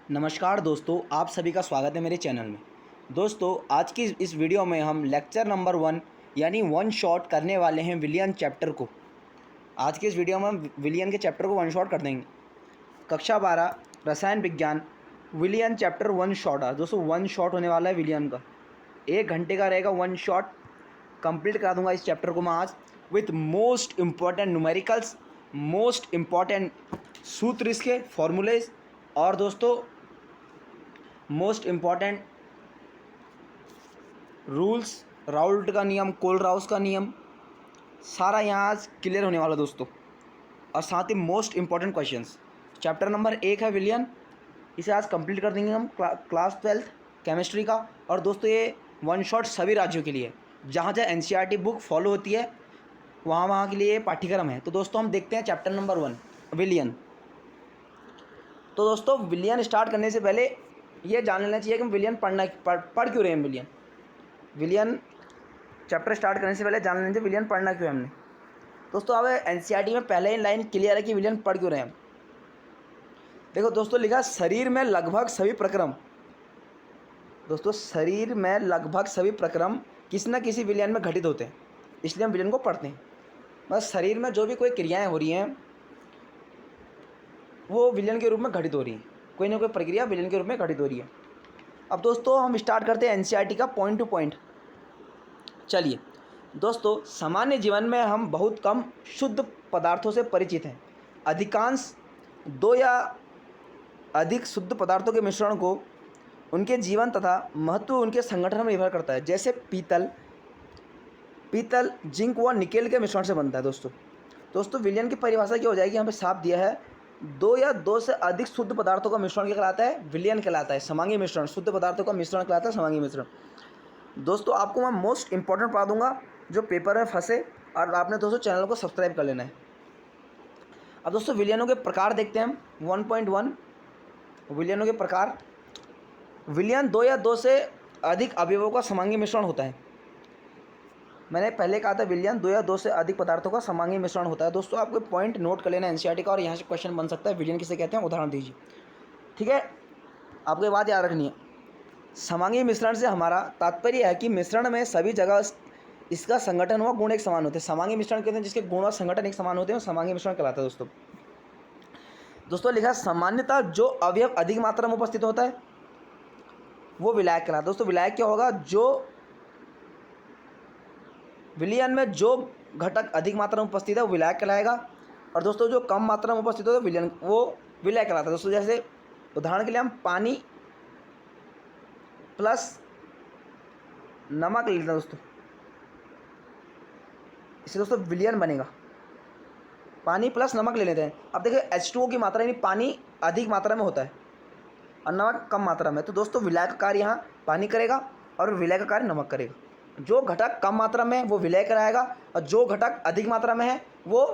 नमस्कार दोस्तों, आप सभी का स्वागत है मेरे चैनल में। दोस्तों, आज की इस वीडियो में हम लेक्चर नंबर 1 यानी वन शॉट करने वाले हैं विलियन चैप्टर को। आज की इस वीडियो में हम विलियन के चैप्टर को वन शॉट कर देंगे। कक्षा 12 रसायन विज्ञान विलियन चैप्टर वन शॉट है। दोस्तों, वन शॉट होने वाला है विलियन का, 1 घंटे का रहेगा वन शॉट। कंप्लीट करा दूंगा इस चैप्टर को मैं आज with most important numericals, most important सूत्र, इसके फॉर्मूलेज, और दोस्तों मोस्ट इम्पॉर्टेंट रूल्स, राउल्ट का नियम, कोलराउस का नियम, सारा यहाँ आज क्लियर होने वाला दोस्तों। और साथ ही most important questions. Chapter number 1 है विलियन, इसे आज कंप्लीट कर देंगे हम क्लास 12th केमिस्ट्री का। और दोस्तों ये वन शॉट सभी राज्यों के लिए, जहाँ जहाँ एनसीईआरटी बुक फॉलो होती है वहाँ वहाँ के लिए ये पाठ्यक्रम है। तो दोस्तों हम देखते हैं चैप्टर नंबर 1 विलियन। तो दोस्तों विलियन स्टार्ट करने से पहले ये जान लेना चाहिए कि हम विलियन पढ़ क्यों रहे हैं। विलियन चैप्टर स्टार्ट करने से पहले जान लेना चाहिए विलियन पढ़ना क्यों है हमने। दोस्तों अब एनसीईआरटी में पहले ही लाइन क्लियर है कि विलियन पढ़ क्यों रहे हैं हम। देखो दोस्तों, लिखा शरीर में लगभग सभी प्रक्रम। दोस्तों शरीर में लगभग सभी प्रक्रम किसी न किसी विलियन में घटित होते हैं, इसलिए हम विलियन को पढ़ते हैं। बस शरीर में जो भी कोई क्रियाएं हो रही हैं वो विलियन के रूप में घटित हो रही हैं, कोई ना कोई प्रक्रिया विलियन के रूप में घटित हो रही है। अब दोस्तों हम स्टार्ट करते हैं एनसीईआरटी का पॉइंट टू पॉइंट। चलिए दोस्तों, सामान्य जीवन में हम बहुत कम शुद्ध पदार्थों से परिचित हैं। अधिकांश 2 या अधिक शुद्ध पदार्थों के मिश्रण को उनके जीवन तथा महत्व उनके संगठन में निर्भर करता है। जैसे पीतल जिंक व निकेल के मिश्रण से बनता है। दोस्तों विलियन की परिभाषा क्या हो जाएगी, यहाँ पे साफ दिया है 2 या 2 से अधिक शुद्ध पदार्थों का मिश्रण क्या कहलाता है, विलियन कहलाता है। समांगी मिश्रण, शुद्ध पदार्थों का मिश्रण कहलाता है समांगी मिश्रण। दोस्तों आपको मैं मोस्ट इंपॉर्टेंट पढ़ा दूंगा जो पेपर में फंसे, और आपने दोस्तों चैनल को सब्सक्राइब कर लेना है। अब दोस्तों विलियनों के प्रकार देखते हैं हम। 1.1 विलियनों के प्रकार। विलियन 2 या 2 से अधिक अवयवों का समांगी मिश्रण होता है। मैंने पहले कहा था विलियन 2 या 2 से अधिक पदार्थों का समांगी मिश्रण होता है। दोस्तों आपको पॉइंट नोट कर लेना एनसीईआरटी का, और यहाँ से क्वेश्चन बन सकता है विलियन किसे कहते हैं, उदाहरण दीजिए। ठीक है, आपको ये बात याद रखनी है। समांगी मिश्रण से हमारा तात्पर्य है कि मिश्रण में सभी जगह इसका संगठन व गुण एक समान होते हैं। समांगी मिश्रण कहते हैं जिसके गुण और संगठन एक समान होते हैं, समांगी मिश्रण कहलाता है। दोस्तों लिखा सामान्यतः जो अवयव अधिक मात्रा में उपस्थित होता है वो विलायक कहलाता है। दोस्तों विलायक क्या होगा, जो विलियन में जो घटक अधिक मात्रा में उपस्थित है वो विलायक कहलाएगा, और दोस्तों जो कम मात्रा में उपस्थित हो तो विलियन वो विलय कहलाता है। दोस्तों जैसे उदाहरण के लिए हम पानी प्लस नमक ले लेते हैं दोस्तों, इससे दोस्तों विलियन बनेगा। पानी प्लस नमक ले लेते हैं। अब देखिए H2O की मात्रा यानी पानी अधिक मात्रा में होता है और नमक कम मात्रा में, तो दोस्तों विलय का कार्य यहाँ पानी करेगा और विलय का कार्य नमक करेगा। जो घटक कम मात्रा में है वो विलय कराएगा, और जो घटक अधिक मात्रा में है वो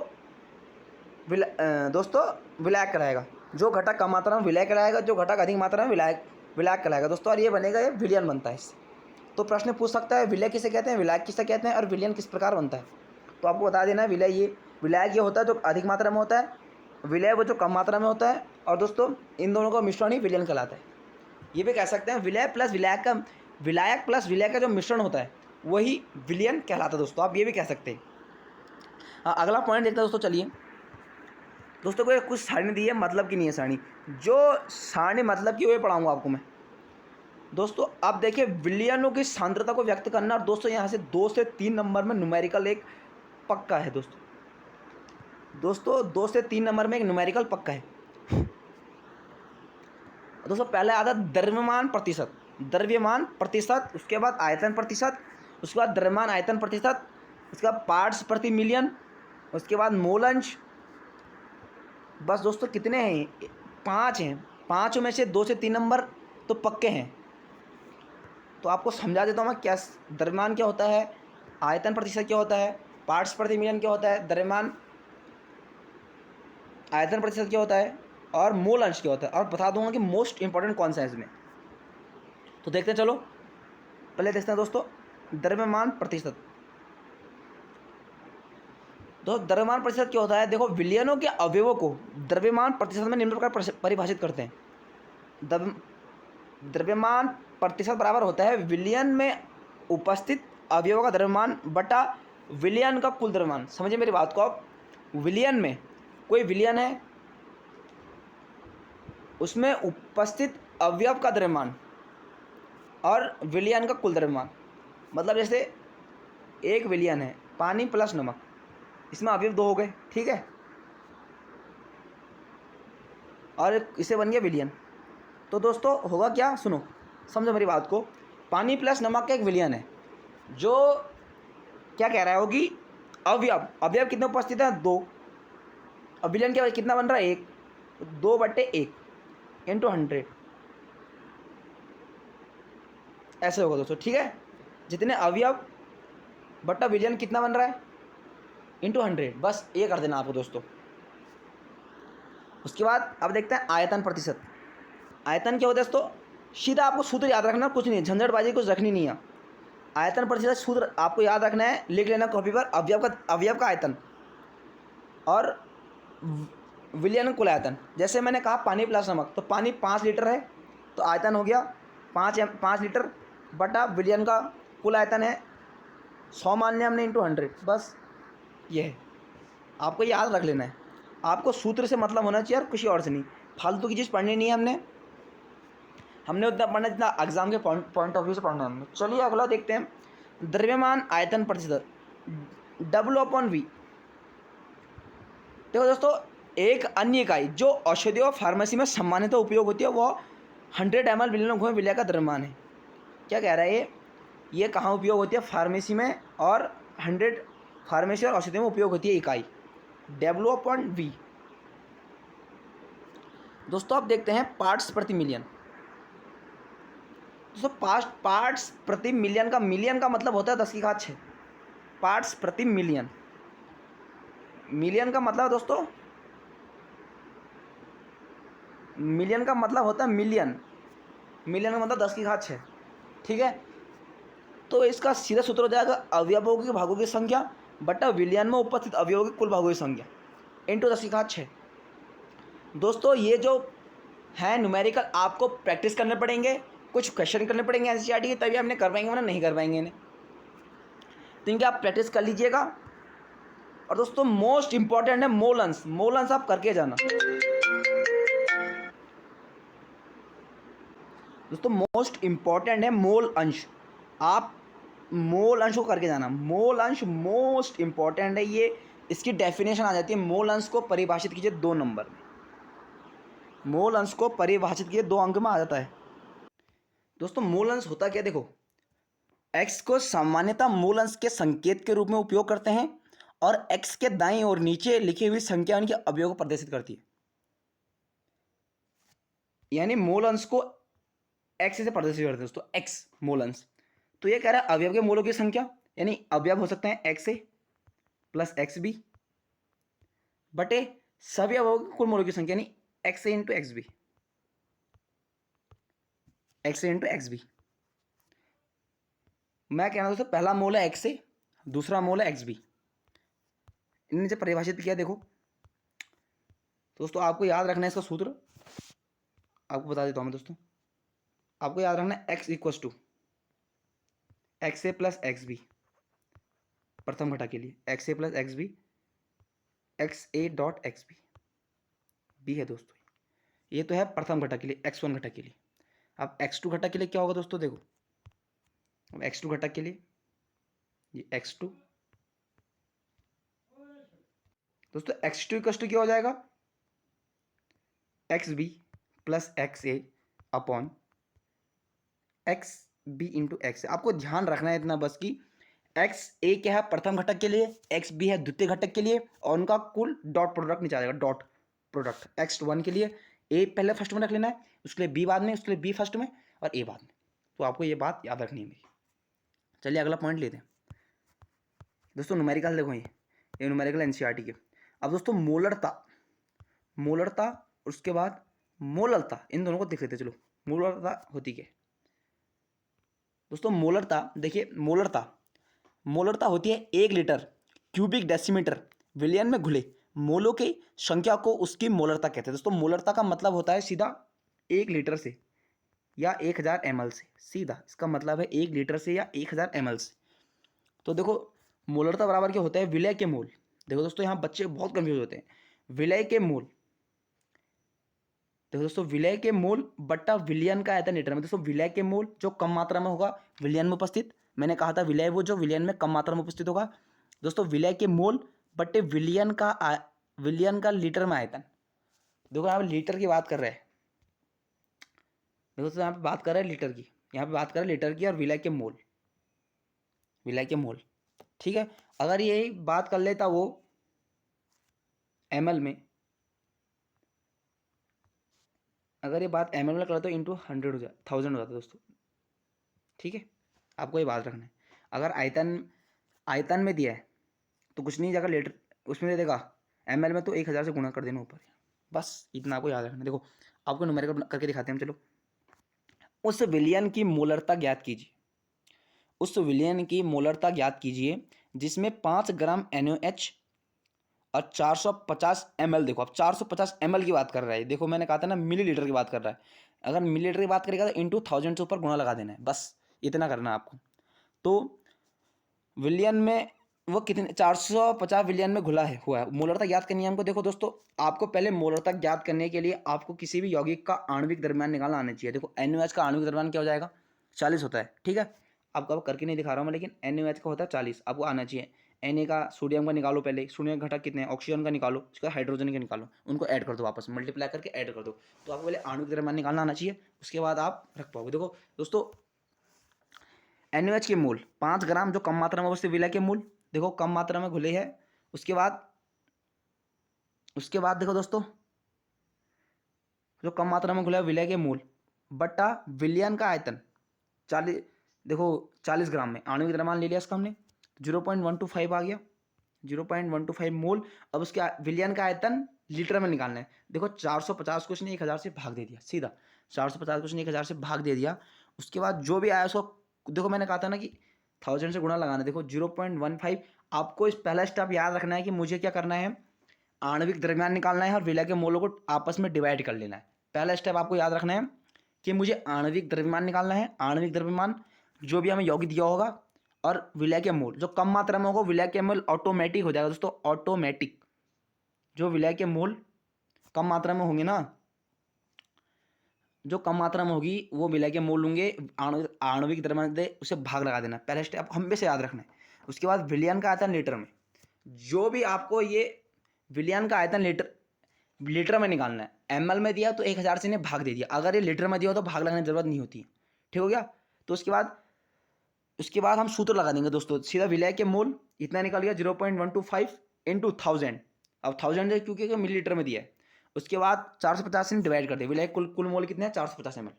दोस्तों विलायक कराएगा। जो घटक कम मात्रा में विलय कराएगा, जो घटक अधिक मात्रा में विलायक कराएगा दोस्तों, और ये बनेगा, ये विलियन बनता है इससे। तो प्रश्न पूछ सकता है विलय किसे कहते हैं, विलायक किसे कहते हैं, और विलियन किस प्रकार बनता है। तो आपको बता देना है विलायक ये होता है जो अधिक मात्रा में होता है, विलय वो जो कम मात्रा में होता है, और दोस्तों इन दोनों का मिश्रण ही विलियन कहलाता है। ये भी कह सकते हैं विलायक प्लस विलय का जो मिश्रण होता है वही विलियन कहलाता है। दोस्तों आप ये भी कह सकते हैं। हाँ, अगला पॉइंट देखते हैं दोस्तों। चलिए दोस्तों को कुछ सारणी दी है, मतलब की नहीं है सारणी, जो सारणी मतलब की वो पढ़ाऊँगा आपको मैं। दोस्तों अब देखिए विलियनों की सांद्रता को व्यक्त करना, और दोस्तों यहाँ से 2 से 3 नंबर में न्यूमेरिकल एक पक्का है। दोस्तों 2 से 3 नंबर में एक न्यूमेरिकल पक्का है। दोस्तों पहले आता है द्रव्यमान प्रतिशत, उसके बाद आयतन प्रतिशत, उसके बाद द्रव्यमान आयतन प्रतिशत, उसके बाद पार्ट्स प्रति मिलियन, उसके बाद मोल अंश। बस दोस्तों कितने हैं, 5 हैं। 5 में से 2 से 3 नंबर तो पक्के हैं। तो आपको समझा देता हूँ मैं, क्या द्रव्यमान क्या होता है, आयतन प्रतिशत क्या होता है, पार्ट्स प्रति मिलियन क्या होता है, द्रव्यमान आयतन प्रतिशत क्या होता है, और मोल अंश क्या होता है, और बता दूंगा कि मोस्ट इंपॉर्टेंट कौन सा है इसमें। तो देखते हैं, चलो पहले देखते हैं दोस्तों द्रव्यमान प्रतिशत। दोस्तों द्रव्यमान प्रतिशत क्या होता है, देखो विलियनों के अवयवों को द्रव्यमान प्रतिशत में निम्न प्रकार परिभाषित करते हैं। द्रव्यमान प्रतिशत बराबर होता है विलियन में उपस्थित अवयवों का द्रव्यमान बटा विलियन का कुल द्रव्यमान। समझिए मेरी बात को आप, विलियन में कोई विलियन है, उसमें उपस्थित अवयव का द्रव्यमान और विलियन का कुल द्रव्यमान। मतलब जैसे एक विलियन है पानी प्लस नमक, इसमें अवयव 2 हो गए, ठीक है, और इसे बन गया विलियन। तो दोस्तों होगा क्या, सुनो समझो मेरी बात को, पानी प्लस नमक का एक विलियन है, जो क्या कह रहा है होगी अवयव, अवयव कितने उपस्थित है 2, अब विलियन क्या कितना बन रहा है 1, 2/1 इंटू 100, ऐसे होगा दोस्तों, ठीक है। जितने अवयव बटा विलियन कितना बन रहा है इंटू 100, बस ये कर देना आपको दोस्तों। उसके बाद अब देखते हैं आयतन प्रतिशत। आयतन क्या होता है दोस्तों, सीधा आपको सूत्र याद रखना, कुछ नहीं, झंझटबाजी कुछ रखनी नहीं है। आयतन प्रतिशत सूत्र आपको याद रखना है, लिख लेना कॉपी पर, अवयव का आयतन और विलियन कुल आयतन। जैसे मैंने कहा पानी प्लस नमक, तो पानी 5 लीटर है तो आयतन हो गया 5 लीटर बटा विलियन का कुल आयतन है 100 मान लिया हमने इंटू 100, बस ये है, आपको याद रख लेना है। आपको सूत्र से मतलब होना चाहिए और किसी और से नहीं, फालतू की चीज़ पढ़नी नहीं है। हमने उतना पढ़ना जितना एग्जाम के पॉइंट ऑफ व्यू से पढ़ना है हमने। चलिए अगला देखते हैं, द्रव्यमान आयतन प्रतिशत W/V। देखो दोस्तों, एक अन्य इकाई जो औषधि और फार्मेसी में सामान्यतः उपयोग होती है वह 100 ml विलियन घन विलिया का द्रव्यमान है। क्या कह रहा है ये कहाँ उपयोग होती है, फार्मेसी में, और 100 फार्मेसी और औषधि में उपयोग होती है इकाई W/V। दोस्तों आप देखते हैं पार्ट्स प्रति मिलियन। दोस्तों पार्ट्स प्रति मिलियन का मतलब होता है 10⁶। पार्ट्स प्रति मिलियन, मिलियन का मतलब दोस्तों, मिलियन का मतलब होता है मिलियन का मतलब 10⁶, ठीक है। तो इसका सीधा सूत्र हो जाएगा अवयवों के भागों की संख्या बटा विलियन में उपस्थित अवयवों के कुल भागों की संख्या इंटू 10⁶। दोस्तों ये जो है न्यूमेरिकल आपको प्रैक्टिस करने पड़ेंगे, कुछ क्वेश्चन करने पड़ेंगे एनसीईआरटी के, तभी आपने कर पाएंगे, वरना नहीं कर पाएंगे इन्हें। तो इनके आप प्रैक्टिस कर लीजिएगा। और दोस्तों मोस्ट इंपॉर्टेंट है मोल अंश, मोल अंश आप करके जाना दोस्तों, मोस्ट इंपॉर्टेंट है मोल अंश, आप मोल अंश को करके जाना। मोल अंश मोस्ट इंपॉर्टेंट है, ये इसकी डेफिनेशन आ जाती है। मोल अंश को परिभाषित कीजिए 2 नंबर में, मोल अंश को परिभाषित कीजिए 2 अंक में आ जाता है। दोस्तों मोल अंश होता क्या, देखो x को सामान्यतः मूल अंश के संकेत के रूप में उपयोग करते हैं और x के दाईं ओर नीचे लिखी हुई संख्या उनके अवयव को प्रदर्शित करती है। यानी मूल अंश को x से प्रदर्शित करते हैं दोस्तों, x मूल अंश। तो ये कह रहा है अवयव के मूलों की संख्या, यानी अवयव हो सकते हैं XA प्लस XB बटे सभी अवयवों के कुल मूलों की संख्या, यानी XA into XB, XA into XB। मैं कहना दोस्तों पहला मोल है XA, दूसरा मोल है XB, इन्हें जब परिभाषित किया देखो दोस्तों, आपको याद रखना है इसका सूत्र, आपको बता देता हूं मैं दोस्तों। आपको याद रखना है x equals to XA plus XB, प्रथम घटक के लिए XA plus XB, XA dot XB B है दोस्तों, ये तो है प्रथम घटक के लिए, x1 घटक के लिए। अब x2 घटक के लिए क्या होगा दोस्तों, देखो अब x2 घटक के लिए ये x2 दोस्तों, x2 इक्वस टू क्या हो जाएगा, XB plus XA upon XB into XA। आपको ध्यान रखना है इतना बस कि XA क्या है प्रथम घटक के लिए, XB है द्वितीय घटक के लिए, और उनका कुल डॉट प्रोडक्ट नीचे आ जाएगा, डॉट प्रोडक्ट x1 के लिए A पहले फर्स्ट में रख लेना है, उसके लिए B बाद में, उसके लिए B फर्स्ट में और A बाद में। तो आपको ये बात याद रखनी है मेरी। चलिए अगला पॉइंट लेते हैं दोस्तों, न्यूमेरिकल देखो, ये न्यूमेरिकल एनसीईआरटी के। अब दोस्तों मोलरता उसके बाद मोललता, इन दोनों को देख लेते चलो। मोलरता होती क्या दोस्तों, मोलरता देखिए, मोलरता होती है 1 लीटर क्यूबिक डेसीमीटर विलियन में घुले मोलों की संख्या को उसकी मोलरता कहते हैं दोस्तों। मोलरता का मतलब होता है सीधा 1 लीटर से या 1000 ml से, सीधा इसका मतलब है 1 लीटर से या 1000 ml से। तो देखो मोलरता बराबर क्या होता है, विलय के मोल। देखो दोस्तों यहाँ बच्चे बहुत कंफ्यूज होते हैं। विलय के मोल, देखो दोस्तों विलय के मोल बट्टा विलयन का आयतन लीटर में। दोस्तों विलय के मोल जो कम मात्रा में होगा विलयन में उपस्थित, मैंने कहा था विलय वो जो विलयन में कम मात्रा में उपस्थित होगा। दोस्तों विलय के मोल बट्टे विलयन का लीटर में आयतन। देखो यहाँ पे लीटर की बात कर रहे हैं। देखो दोस्तों यहाँ पे बात कर रहे हैं लीटर की, यहाँ पे बात कर रहे हैं लीटर की और विलय के मोल, विलय के मोल। ठीक है, अगर यही बात कर लेता वो ml में, अगर ये बात ml में कर तो इंटू 100 हो जाए 1000 हो जाता दोस्तों। ठीक है, आपको ये बात रखना है। अगर आयतन में दिया है तो कुछ नहीं, अगर लीटर उसमें दे देगा ml में तो 1000 से गुणा कर देना ऊपर, बस इतना आपको याद रखना। देखो आपको न्यूमेरिकल करके दिखाते हैं हम, चलो। उस विलयन की मोलरता ज्ञात कीजिए, उस विलयन की मोलरता ज्ञात कीजिए जिसमें 5 ग्राम NaOH और 450 ml। देखो अब 450 ml की बात कर रहा है, देखो मैंने कहा था ना मिलीलीटर की बात कर रहा है। अगर मिलीलीटर की बात करेगा तो इंटू 1000 से ऊपर गुणा लगा देना है, बस इतना करना है आपको। तो विलियन में वो कितने 450 विलियन में घुला है हुआ है। मोलरता ज्ञात करनी है हमको। देखो दोस्तों आपको पहले मोलरता ज्ञात करने के लिए आपको किसी भी यौगिक का आणविक द्रव्यमान निकालना आना चाहिए। देखो NaOH का आणविक द्रव्यमान क्या हो जाएगा, 40 होता है। ठीक है, आपको अब करके नहीं दिखा रहा हूँ मैं, लेकिन NaOH का होता है 40, आपको आना चाहिए। Na का सोडियम का निकालो पहले, सोडियम का घटक कितने हैं, ऑक्सीजन का निकालो, उसका हाइड्रोजन का निकालो, उनको ऐड कर दो, वापस मल्टीप्लाई करके ऐड कर दो। तो आपको पहले आणविक द्रव्यमान निकालना आना चाहिए, उसके बाद आप रख पाओगे। देखो दोस्तों NaOH के मोल 5 ग्राम जो कम मात्रा में उपस्थित विलय के मोल, देखो कम मात्रा में घुले हैं। उसके बाद देखो दोस्तों जो कम मात्रा में घुला है विलय के मोल बट्टा विलयन का आयतन 40, देखो 40 ग्राम में आणविक द्रव्यमान ले लिया इसका हमने, 0.125 आ गया, 0.125 मोल। अब उसके विलयन का आयतन लीटर में निकालना है। देखो 450 को इसने 1000 से भाग दे दिया, सीधा 450 को इसने 1000 से भाग दे दिया। उसके बाद जो भी आया उसको, देखो मैंने कहा था ना कि 1000 से गुणा लगाना। देखो 0.15। आपको इस पहला स्टेप याद रखना है कि मुझे क्या करना है, आणविक द्रव्यमान निकालना है और विलय के मोलों को आपस में डिवाइड कर लेना है। पहला स्टेप आपको याद रखना है कि मुझे आणविक द्रव्यमान निकालना है। आणविक द्रव्यमान जो भी हमें यौगिक दिया होगा और विलय के मोल जो कम मात्रा में होगा, विलय के मोल ऑटोमेटिक हो जाएगा दोस्तों, ऑटोमेटिक। जो विलय के मोल कम मात्रा में होंगे ना, जो कम मात्रा में होगी वो विलय के मोल होंगे, आणविक द्रव्यमान दे उसे भाग लगा देना। पहला स्टेप हमेशा याद रखना है। उसके बाद विलयन का आयतन लीटर में, जो भी आपको ये विलयन का आयतन लीटर में निकालना है। ml में दिया तो 1000 से ने भाग दे दिया, अगर ये लीटर में दिया हो तो भाग लगाने की जरूरत नहीं होती है। ठीक हो गया। तो उसके बाद हम सूत्र लगा देंगे दोस्तों, सीधा विलय के मोल इतना निकल गया 0.125 इंटू 1000। अब 1000 क्योंकि मिलीलीटर में दिया है। उसके बाद 450 से डिवाइड कर दे, विलय कुल मोल कितने हैं 450 ml।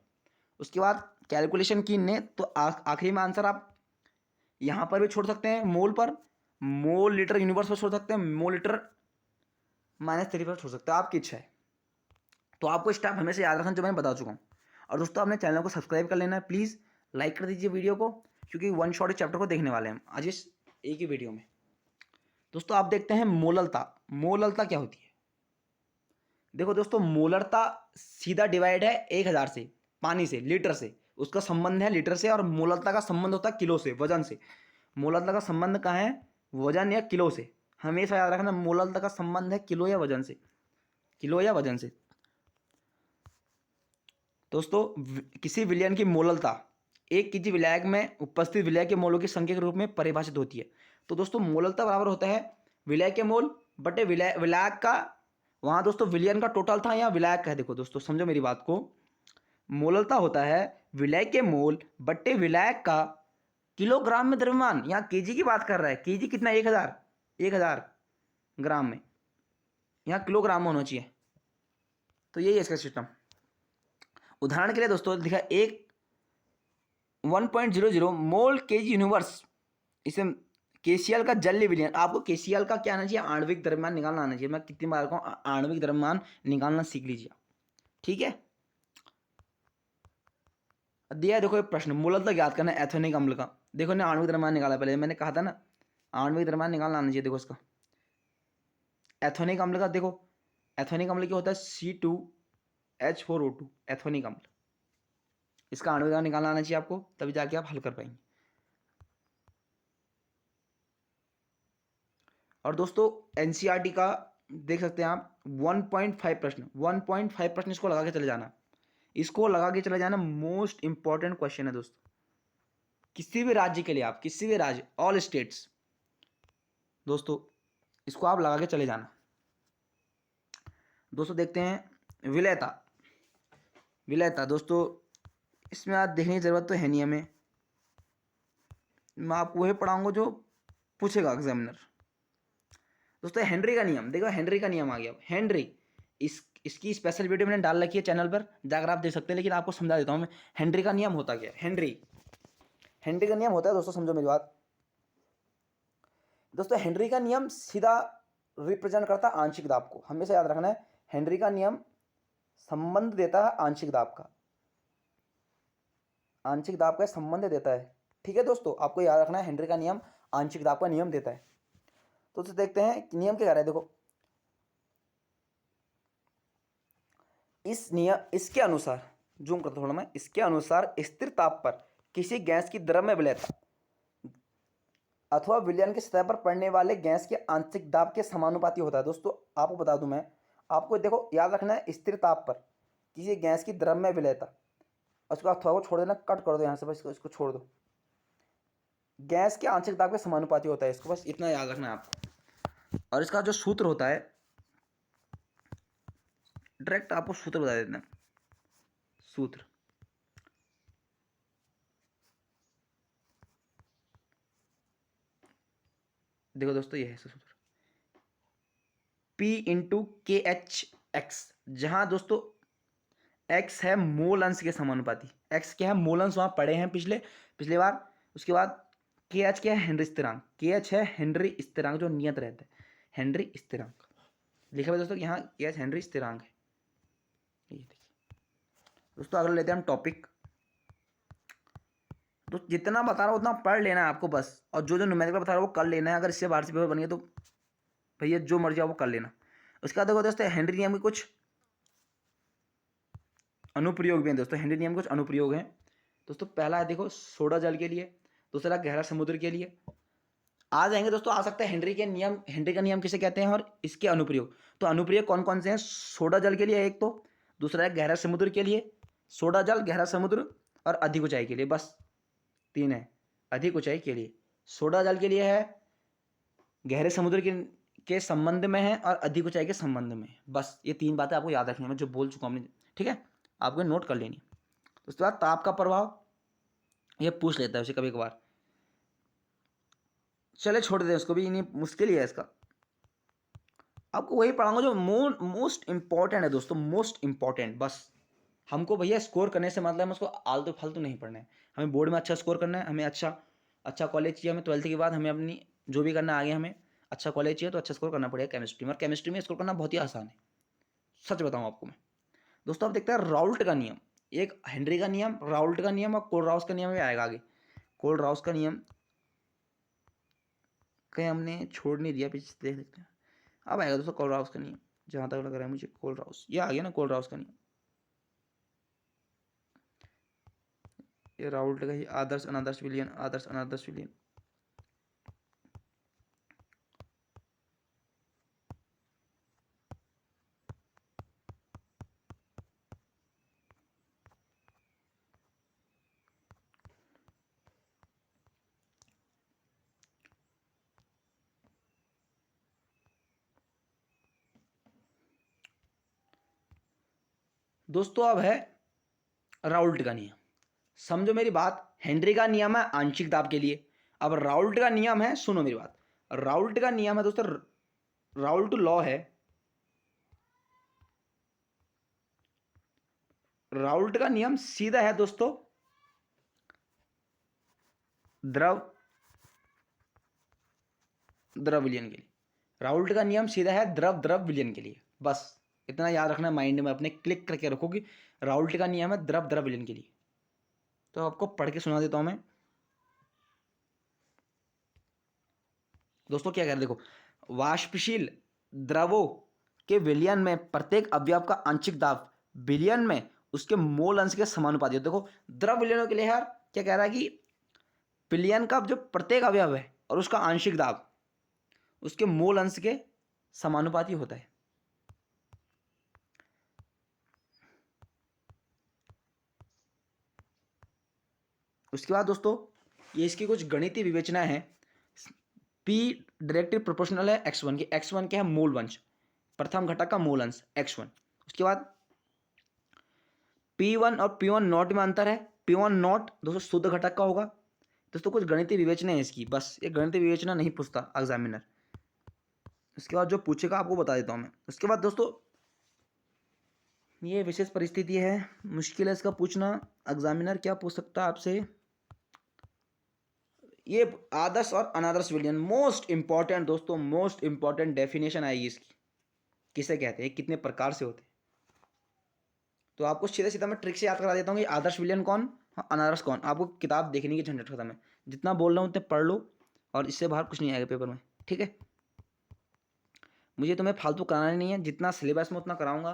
उसके बाद कैलकुलेशन की ने तो आखिरी में आंसर आप यहाँ पर भी छोड़ सकते हैं, मोल पर, मोल लीटर यूनिवर्स पर छोड़ सकते हैं, मोल लीटर -3 पर छोड़ सकते हैं, आपकी इच्छा है। तो आपको स्टेप हमेशा याद रखना जो मैं बता चुका हूँ। और दोस्तों अपने चैनल को सब्सक्राइब कर लेना है, प्लीज़ लाइक कर दीजिए वीडियो को, क्योंकि वन शॉट चैप्टर को देखने वाले हैं हम आज इस एक ही वीडियो में। दोस्तों आप देखते हैं मोललता। मोललता क्या होती है, देखो दोस्तों मोलरता सीधा डिवाइड है 1000 से, पानी से, लीटर से, उसका संबंध है लीटर से। और मोलरता का संबंध होता है किलो से, वजन से। मोलरता का संबंध कहाँ है, वजन या किलो से। हमेशा याद रखना मोलरता का संबंध है किलो या वजन से, किलो या वजन से। दोस्तों किसी विलयन की मोललता 1 केजी विलायक में उपस्थित विलय के मोलों की संख्या के रूप में परिभाषित होती है। तो दोस्तों मोललता बराबर होता है विलय के मोल बटे विलायक का, वहाँ दोस्तों विलयन का टोटल था, यहाँ विलायक का है। देखो दोस्तों समझो मेरी बात को, मोललता होता है विलय के मोल बटे विलायक का किलोग्राम में द्रव्यमान। यहाँ केजी की बात कर रहा है, केजी कितना 1000 ग्राम में, यहाँ किलोग्राम में होना चाहिए। तो यही है इसका सिस्टम। उदाहरण के लिए दोस्तों लिखा 1.00 मोल केजी यूनिवर्स, इसे KCl का जलीय विलयन। आपको KCl का क्या आना चाहिए, आणविक द्रव्यमान निकालना आना चाहिए। मैं कितनी बार कहूँ, आणविक द्रव्यमान निकालना सीख लीजिए, ठीक है। दिया है देखो एक प्रश्न, मोललता ज्ञात करना है एथेनिक अम्ल का। देखो ने आणविक द्रव्यमान निकाला, पहले मैंने कहा था ना आणविक द्रव्यमान निकालना आना चाहिए। देखो इसका एथेनिक अम्ल का, देखो एथेनिक अम्ल क्या होता है H4O2 एथोनिक अम्ल। इसका आणविक भार निकालना आना चाहिए आपको, तभी जाके आप हल कर पाएंगे। और दोस्तों एनसीईआरटी का देख सकते हैं आप 1.5 प्रश्न, 1.5 प्रश्न इसको लगा के चले जाना, इसको लगा के चले जाना। मोस्ट इंपॉर्टेंट क्वेश्चन है दोस्तों, किसी भी राज्य के लिए, आप किसी भी राज्य, ऑल स्टेट्स, दोस्तों इसको आप लगा के चले जाना। दोस्तों देखते हैं विलेयता। विलेयता दोस्तों इसमें आज देखने की जरूरत तो है नहीं हमें, मैं आपको वही पढ़ाऊंगा जो पूछेगा एग्जामिनर। दोस्तों हेनरी का नियम, देखो हेनरी का नियम आ गया। हेनरी इसकी स्पेशल वीडियो मैंने डाल रखी है चैनल पर, जाकर आप देख सकते हैं, लेकिन आपको समझा देता हूँ मैं हेनरी का नियम होता क्या है। हेनरी का नियम होता है दोस्तों, समझो मेरी बात। दोस्तों हेनरी का नियम सीधा रिप्रेजेंट करता है आंशिक दाब को, हमेशा याद रखना है। हेनरी का नियम संबंध देता है आंशिक दाब का, आंशिक दाब का संबंध देता है। ठीक है दोस्तों, आपको याद रखना है हेनरी का नियम आंशिक दाब का नियम देता है। तो देखते हैं नियम क्या कह रहा है। देखो इस नियम, इसके अनुसार, जूम करता हूं थोड़ा मैं, इसके अनुसार स्थिर ताप पर किसी गैस की द्रव्य विलेयता अथवा विलयन की सतह पर पड़ने वाले गैस के आंशिक दाब के समानुपाती होता है। दोस्तों आपको बता दूं मैं, आपको देखो याद रखना है स्थिर ताप पर किसी गैस की द्रव्य विलेयता, उसके बाद थोड़ा को छोड़ देना, कट कर दो यहाँ से, बस इसको छोड़ दो, गैस के आंशिक दाब के समानुपाती होता है, इसको बस इतना याद रखना है आपको। और इसका जो सूत्र होता है, डायरेक्ट आपको सूत्र बता देते हैं। सूत्र देखो दोस्तों, ये है सूत्र P/KH(x), जहां दोस्तों x है मोल अंश के समानुपाती। x क्या है, मोल अंश, वहां पढ़े हैं पिछले बार। उसके बाद KH क्या है, हेनरी स्थिरांक। KH है हेनरी स्थिरांक, जो नियत रहता है, हेनरी स्थिरांक लिखा हुआ दोस्तों, यहाँ KH हेनरी स्थिरांक है। ये देखिए दोस्तों, अगला लेते हैं हम टॉपिक। तो जितना बता रहा हूँ उतना पढ़ लेना है आपको बस, और जो न्यूमेरिकल बता रहा हूँ वो कर लेना है। अगर इससे वार्षिक पेपर बन गया तो भैया जो मर्जी आप वो कर लेना। उसके बाद देखो दोस्तों हेनरी नियम के कुछ अनुप्रयोग भी हैं दोस्तों, हेनरी नियम के कुछ अनुप्रयोग हैं दोस्तों। पहला है देखो सोडा जल के लिए, दूसरा गहरा समुद्र के लिए। आ जाएंगे दोस्तों, आ सकता है हेनरी के नियम, हेनरी का नियम किसे कहते हैं और इसके अनुप्रयोग। तो अनुप्रयोग कौन कौन से हैं, सोडा जल के लिए एक, तो दूसरा है गहरा समुद्र के लिए, सोडा जल, गहरा समुद्र और अधिक ऊंचाई के लिए, बस 3 है। अधिक ऊंचाई के लिए सोडा जल के लिए है, गहरे समुद्र के संबंध में है और अधिक ऊंचाई के संबंध में है। बस ये 3 बातें आपको याद रखनी है, मैं जो बोल चुका हूँ। ठीक है, आपको नोट कर लेनी। उसके बाद ताप का प्रभाव, ये पूछ लेता है उसे कभी कभार, चले छोड़ दें उसको भी, नहीं मुश्किल ही है इसका। आपको वही पढ़ाऊंगा जो मोस्ट इंपॉर्टेंट है दोस्तों, मोस्ट इंपॉर्टेंट। बस हमको भैया स्कोर करने से मतलब है, उसको आलतू फालतू नहीं पढ़ना है। हमें बोर्ड में अच्छा स्कोर करना है, हमें अच्छा कॉलेज चाहिए, हमें 12th के बाद हमें अपनी जो भी करना आगे, हमें अच्छा कॉलेज चाहिए तो अच्छा स्कोर करना पड़ेगा केमिस्ट्री में। और केमिस्ट्री में स्कोर करना बहुत ही आसान है, सच बताऊँ आपको मैं। दोस्तों आप देखते हैं राउल्ट का नियम, एक हेनरी का नियम, राउल्ट का नियम और कोलराउस का नियम भी आएगा आगे। कोलराउस का नियम कहीं हमने छोड़ नहीं दिया, पीछे देख सकते हैं। अब आएगा दोस्तों कोलराउस का नियम, जहाँ तक लग रहा है मुझे कोलराउस, ये आ गया ना कोलराउस का नियम। ये राउल्ट का ही आदर्श अनादर्श विलयन, आदर्श अनादर्श विलयन। दोस्तों अब है राउल्ट का नियम, समझो मेरी बात। हेनरी का नियम है आंशिक दाब के लिए, अब राउल्ट का नियम है, सुनो मेरी बात। राउल्ट का नियम है दोस्तों, राउल्ट लॉ है, राउल्ट का नियम सीधा है दोस्तों द्रव विलयन के लिए। राउल्ट का नियम सीधा है द्रव विलयन के लिए, बस इतना याद रखना माइंड में अपने, क्लिक करके रखो कि राउल्ट का नियम है द्रव विलयन के लिए। तो आपको पढ़ के सुना देता हूं मैं दोस्तों, क्या कह रहे देखो, वाष्पशील द्रवों के विलयन में प्रत्येक अवयव का आंशिक दाब विलयन में उसके मोल अंश के समानुपाती होते हैं। देखो द्रव विलयनों के लिए यार क्या कह रहा है कि विलयन का जो प्रत्येक अवयव है और उसका आंशिक दाब उसके मोल अंश के समानुपाती होता है। उसके बाद दोस्तों ये इसकी कुछ गणितीय विवेचना है। P डायरेक्टली प्रोपोर्शनल है x1 की। x1 क्या है? मूल वंश, प्रथम घटक का मूल अंश x1। उसके बाद P1 और P1 नॉट में अंतर है। P1 नॉट दोस्तों शुद्ध घटक का होगा। दोस्तों कुछ गणितीय विवेचना है इसकी, बस ये गणितीय विवेचना नहीं पूछता एग्जामिनर। उसके बाद जो पूछेगा आपको बता देता हूँ मैं। उसके बाद दोस्तों ये विशेष परिस्थिति है, मुश्किल है इसका पूछना। एग्जामिनर क्या पूछ सकता है आपसे? ये आदर्श और अनादर्श विलयन मोस्ट इंपॉर्टेंट दोस्तों, मोस्ट इंपॉर्टेंट डेफिनेशन आएगी इसकी, किसे कहते हैं, कितने प्रकार से होते हैं। तो आपको सीधा सीधा मैं ट्रिक से याद करा देता हूँ कि आदर्श विलयन कौन, हाँ अनादर्श कौन। आपको किताब देखने की झंझट खत्म है, जितना बोल रहा हूँ उतने पढ़ लो और इससे बाहर कुछ नहीं आएगा पेपर में, ठीक है। मुझे तुम्हें फालतू कराना नहीं है, जितना सिलेबस में उतना कराऊंगा।